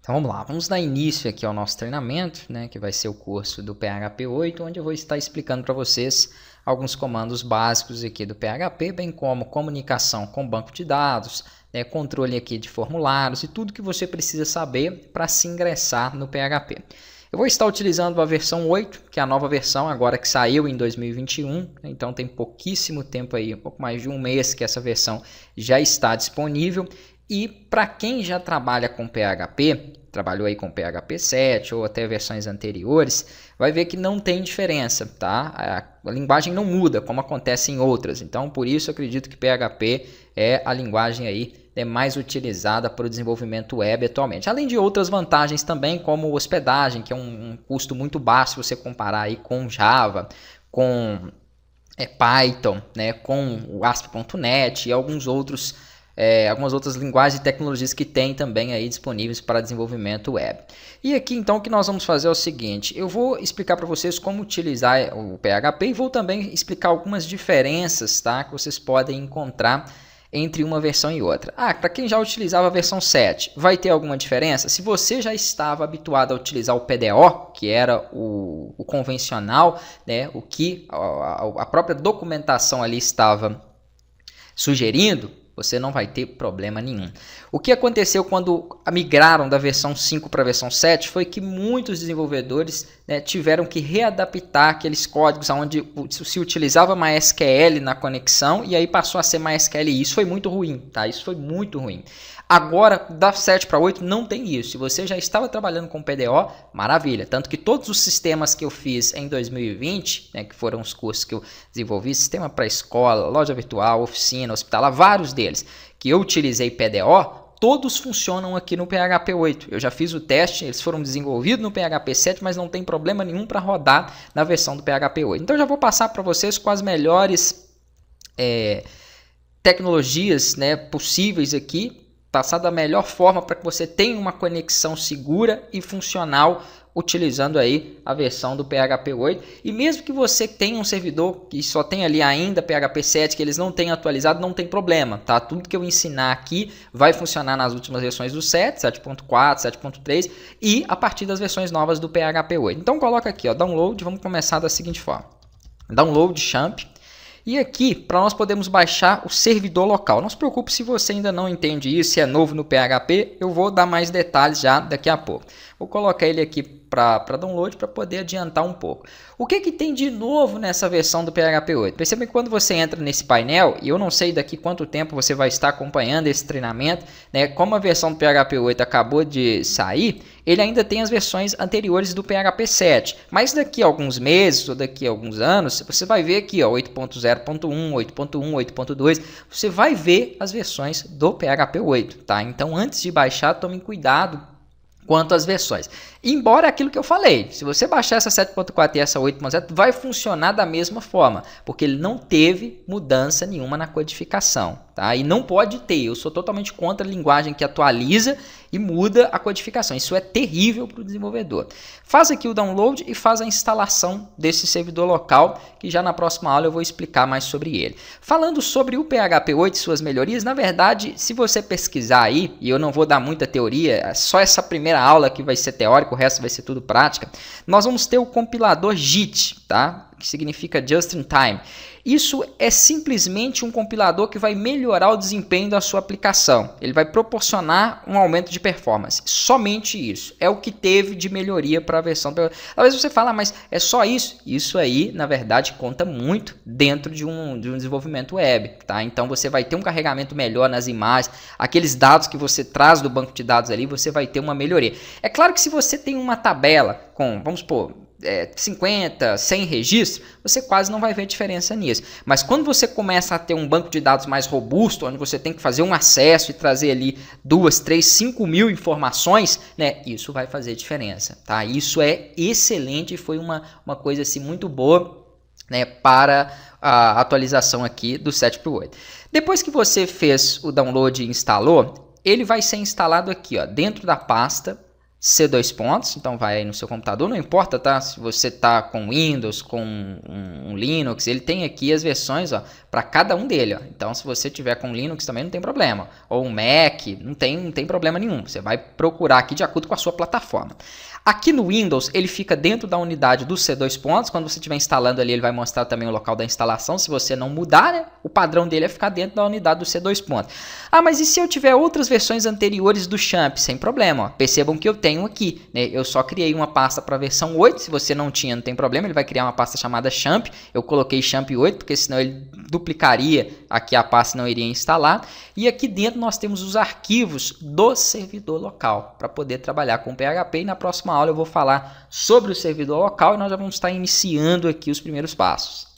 Então vamos lá, vamos dar início aqui ao nosso treinamento, né, que vai ser o curso do PHP 8, onde eu vou estar explicando para vocês alguns comandos básicos aqui do PHP, bem como comunicação com banco de dados, né, controle aqui de formulários e tudo que você precisa saber para se ingressar no PHP. Eu vou estar utilizando a versão 8, que é a nova versão agora que saiu em 2021, então tem pouquíssimo tempo aí, um pouco mais de um mês que essa versão já está disponível. E para quem já trabalha com PHP, trabalhou aí com PHP 7 ou até versões anteriores, vai ver que não tem diferença, tá? A linguagem não muda, como acontece em outras. Então, por isso, eu acredito que PHP é a linguagem aí mais utilizada para o desenvolvimento web atualmente. Além de outras vantagens também, como hospedagem, que é um custo muito baixo se você comparar aí com Java, com Python, né, com o ASP.NET e algumas outras linguagens e tecnologias que tem também aí disponíveis para desenvolvimento web. E aqui então o que nós vamos fazer é o seguinte, eu vou explicar para vocês como utilizar o PHP e vou também explicar algumas diferenças, tá, que vocês podem encontrar entre uma versão e outra. Para quem já utilizava a versão 7, vai ter alguma diferença? Se você já estava habituado a utilizar o PDO, que era o convencional, né, o que a própria documentação ali estava sugerindo, você não vai ter problema nenhum. O que aconteceu quando migraram da versão 5 para a versão 7 foi que muitos desenvolvedores, né, tiveram que readaptar aqueles códigos onde se utilizava MySQL na conexão e aí passou a ser MySQL. E isso foi muito ruim, tá? Isso foi muito ruim. Agora, da 7 para 8 não tem isso. Se você já estava trabalhando com PDO, maravilha. Tanto que todos os sistemas que eu fiz em 2020, né, que foram os cursos que eu desenvolvi, sistema para escola, loja virtual, oficina, hospitalar, vários deles que eu utilizei PDO, todos funcionam aqui no PHP 8. Eu já fiz o teste, eles foram desenvolvidos no PHP 7, mas não tem problema nenhum para rodar na versão do PHP 8. Então, eu já vou passar para vocês com as melhores tecnologias, né, possíveis aqui, passar da melhor forma para que você tenha uma conexão segura e funcional utilizando aí a versão do PHP 8. E mesmo que você tenha um servidor que só tem ali ainda PHP 7, que eles não tenham atualizado, não tem problema, tá? Tudo que eu ensinar aqui vai funcionar nas últimas versões do 7, 7.4, 7.3 e a partir das versões novas do PHP 8. Então coloca aqui, ó, download, vamos começar da seguinte forma. Download champ. E aqui, para nós podermos baixar o servidor local. Não se preocupe se você ainda não entende isso, se é novo no PHP, eu vou dar mais detalhes já daqui a pouco. Vou colocar ele aqui para download para poder adiantar um pouco. O que tem de novo nessa versão do PHP 8? Perceba que quando você entra nesse painel, e eu não sei daqui quanto tempo você vai estar acompanhando esse treinamento, né? Como a versão do PHP 8 acabou de sair, ele ainda tem as versões anteriores do PHP 7. Mas daqui a alguns meses ou daqui a alguns anos, você vai ver aqui, ó, 8.0.1, 8.1, 8.2, você vai ver as versões do PHP 8, tá? Então, antes de baixar, tome cuidado quanto às versões. Embora aquilo que eu falei, se você baixar essa 7.4 e essa 8.0, vai funcionar da mesma forma, porque ele não teve mudança nenhuma na codificação, tá? E não pode ter, eu sou totalmente contra a linguagem que atualiza e muda a codificação. Isso é terrível para o desenvolvedor. Faz aqui o download e faz a instalação desse servidor local, que já na próxima aula eu vou explicar mais sobre ele. Falando sobre o PHP 8 e suas melhorias, na verdade, se você pesquisar aí, e eu não vou dar muita teoria, só essa primeira aula que vai ser teórico, o resto vai ser tudo prática, nós vamos ter o compilador JIT, tá? Que significa Just in Time. Isso é simplesmente um compilador que vai melhorar o desempenho da sua aplicação. Ele vai proporcionar um aumento de performance. Somente isso. É o que teve de melhoria para a versão. Talvez você fale, mas é só isso? Isso aí, na verdade, conta muito dentro de um desenvolvimento web. Tá? Então, você vai ter um carregamento melhor nas imagens. Aqueles dados que você traz do banco de dados ali, você vai ter uma melhoria. É claro que se você tem uma tabela com, vamos supor, 50, 100 registros, você quase não vai ver diferença nisso. Mas quando você começa a ter um banco de dados mais robusto, onde você tem que fazer um acesso e trazer ali 2, 3, 5 mil informações, né, isso vai fazer diferença. Tá? Isso é excelente e foi uma coisa assim, muito boa, né, para a atualização aqui do 7 para o 8. Depois que você fez o download e instalou, ele vai ser instalado aqui, ó, dentro da pasta C2 então vai aí no seu computador, não importa, tá? Se você tá com Windows, com um Linux, ele tem aqui as versões, ó, para cada um dele, ó. Então se você tiver com Linux também não tem problema, ou um Mac, não tem problema nenhum, você vai procurar aqui de acordo com a sua plataforma. Aqui no Windows, ele fica dentro da unidade do C2 quando você estiver instalando ali, ele vai mostrar também o local da instalação, se você não mudar, né, o padrão dele é ficar dentro da unidade do C2 Ah, mas e se eu tiver outras versões anteriores do Champ? Sem problema, ó. Percebam que eu tenho aqui, né, eu só criei uma pasta para a versão 8, se você não tinha, não tem problema, ele vai criar uma pasta chamada Champ, eu coloquei Champ 8, porque senão ele duplicaria aqui a pasta e não iria instalar, e aqui dentro nós temos os arquivos do servidor local, para poder trabalhar com PHP, e na próxima aula eu vou falar sobre o servidor local e nós já vamos estar iniciando aqui os primeiros passos.